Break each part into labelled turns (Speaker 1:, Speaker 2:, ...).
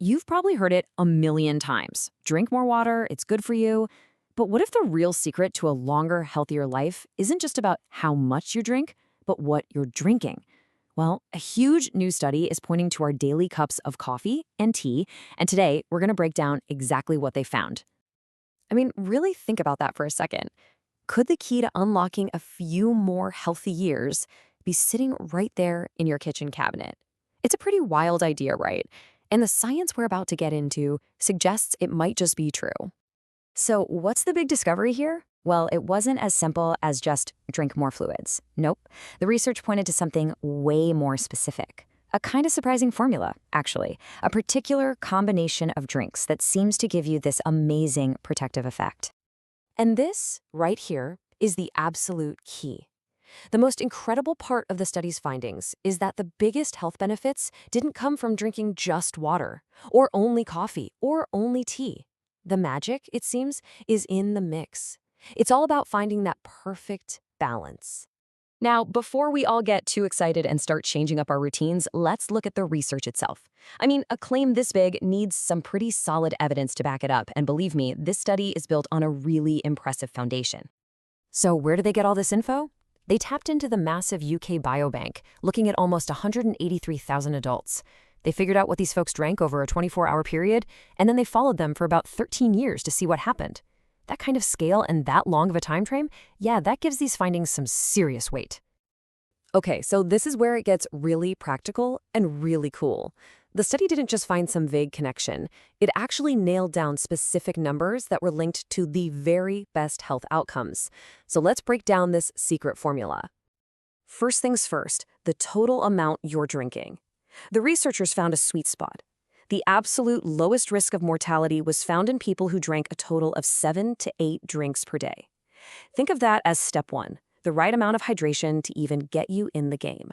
Speaker 1: You've probably heard it a million times. Drink more water, it's good for you. But what if the real secret to a longer, healthier life isn't just about how much you drink, but what you're drinking? Well, a huge new study is pointing to our daily cups of coffee and tea, and today we're going to break down exactly what they found. I mean, really think about that for a second. Could the key to unlocking a few more healthy years be sitting right there in your kitchen cabinet? It's a pretty wild idea, right? And the science we're about to get into suggests it might just be true. So, what's the big discovery here? Well, it wasn't as simple as just drink more fluids. Nope. The research pointed to something way more specific. A kind of surprising formula, actually. A particular combination of drinks that seems to give you this amazing protective effect. And this, right here, is the absolute key. The most incredible part of the study's findings is that the biggest health benefits didn't come from drinking just water, or only coffee, or only tea. The magic, it seems, is in the mix. It's all about finding that perfect balance. Now, before we all get too excited and start changing up our routines, let's look at the research itself. I mean, a claim this big needs some pretty solid evidence to back it up, and believe me, this study is built on a really impressive foundation. So where did they get all this info? They tapped into the massive UK biobank, looking at almost 183,000 adults. They figured out what these folks drank over a 24-hour period, and then they followed them for about 13 years to see what happened. That kind of scale and that long of a time frame, yeah, that gives these findings some serious weight. Okay, so this is where it gets really practical and really cool. The study didn't just find some vague connection. It actually nailed down specific numbers that were linked to the very best health outcomes. So let's break down this secret formula. First things first, the total amount you're drinking. The researchers found a sweet spot. The absolute lowest risk of mortality was found in people who drank a total of 7 to 8 drinks per day. Think of that as step one, the right amount of hydration to even get you in the game.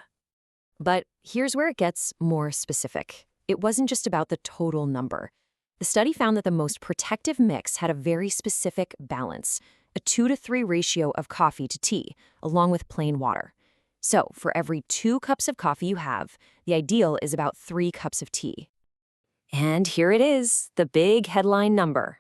Speaker 1: But here's where it gets more specific. It wasn't just about the total number. The study found that the most protective mix had a very specific balance, a 2 to 3 ratio of coffee to tea, along with plain water. So for every 2 cups of coffee you have, the ideal is about 3 cups of tea. And here it is, the big headline number.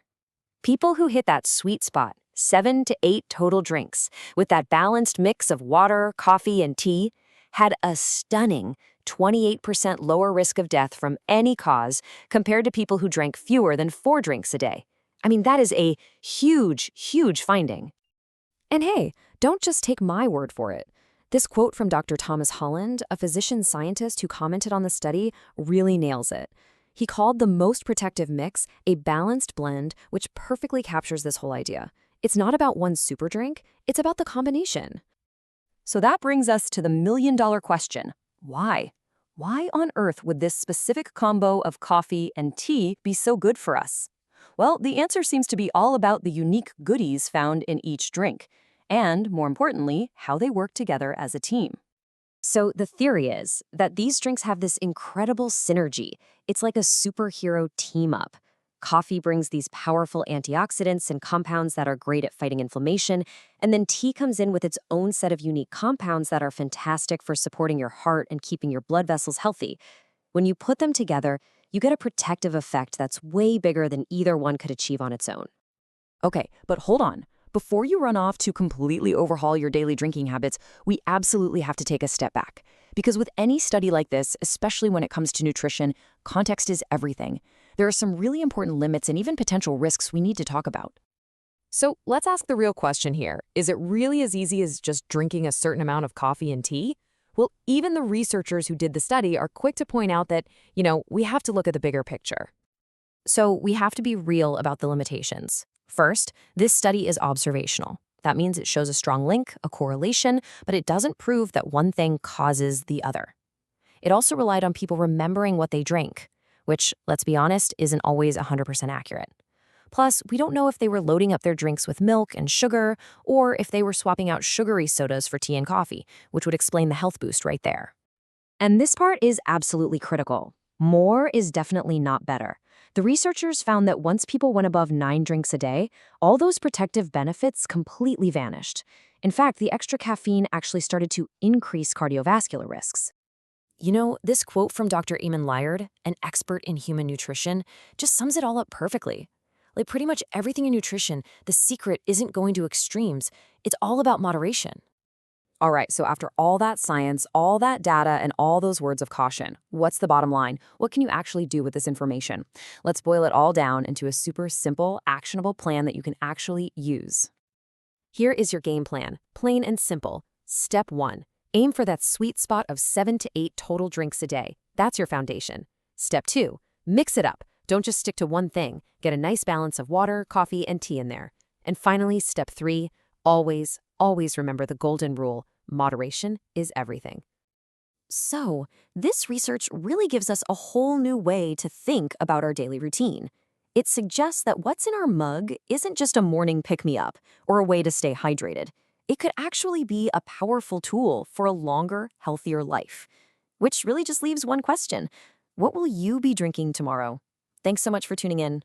Speaker 1: People who hit that sweet spot, 7 to 8 total drinks, with that balanced mix of water, coffee, and tea, had a stunning 28% lower risk of death from any cause compared to people who drank fewer than 4 drinks a day. I mean, that is a huge, huge finding. And hey, don't just take my word for it. This quote from Dr. Thomas Holland, a physician scientist who commented on the study, really nails it. He called the most protective mix a balanced blend, which perfectly captures this whole idea. It's not about one super drink, it's about the combination. So that brings us to the million-dollar question. Why? Why on earth would this specific combo of coffee and tea be so good for us? Well, the answer seems to be all about the unique goodies found in each drink, and, more importantly, how they work together as a team. So the theory is that these drinks have this incredible synergy. It's like a superhero team-up. Coffee brings these powerful antioxidants and compounds that are great at fighting inflammation, and then tea comes in with its own set of unique compounds that are fantastic for supporting your heart and keeping your blood vessels healthy. When you put them together, you get a protective effect that's way bigger than either one could achieve on its own. Okay, but hold on. Before you run off to completely overhaul your daily drinking habits, we absolutely have to take a step back. Because with any study like this, especially when it comes to nutrition, context is everything. There are some really important limits and even potential risks we need to talk about. So let's ask the real question here. Is it really as easy as just drinking a certain amount of coffee and tea? Well, even the researchers who did the study are quick to point out that, we have to look at the bigger picture. So we have to be real about the limitations. First, this study is observational. That means it shows a strong link, a correlation, but it doesn't prove that one thing causes the other. It also relied on people remembering what they drank, which, let's be honest, isn't always 100% accurate. Plus, we don't know if they were loading up their drinks with milk and sugar, or if they were swapping out sugary sodas for tea and coffee, which would explain the health boost right there. And this part is absolutely critical. More is definitely not better. The researchers found that once people went above 9 drinks a day, all those protective benefits completely vanished. In fact, the extra caffeine actually started to increase cardiovascular risks. This quote from Dr. Eamon Lyard, an expert in human nutrition, just sums it all up perfectly. Like pretty much everything in nutrition, the secret isn't going to extremes. It's all about moderation. All right, so after all that science, all that data, and all those words of caution, what's the bottom line? What can you actually do with this information? Let's boil it all down into a super simple, actionable plan that you can actually use. Here is your game plan, plain and simple. Step 1. Aim for that sweet spot of 7 to 8 total drinks a day. That's your foundation. Step 2. Mix it up. Don't just stick to one thing. Get a nice balance of water, coffee, and tea in there. And finally, step 3. Always remember the golden rule. Moderation is everything. So, this research really gives us a whole new way to think about our daily routine. It suggests that what's in our mug isn't just a morning pick-me-up or a way to stay hydrated. It could actually be a powerful tool for a longer, healthier life. Which really just leaves one question. What will you be drinking tomorrow? Thanks so much for tuning in.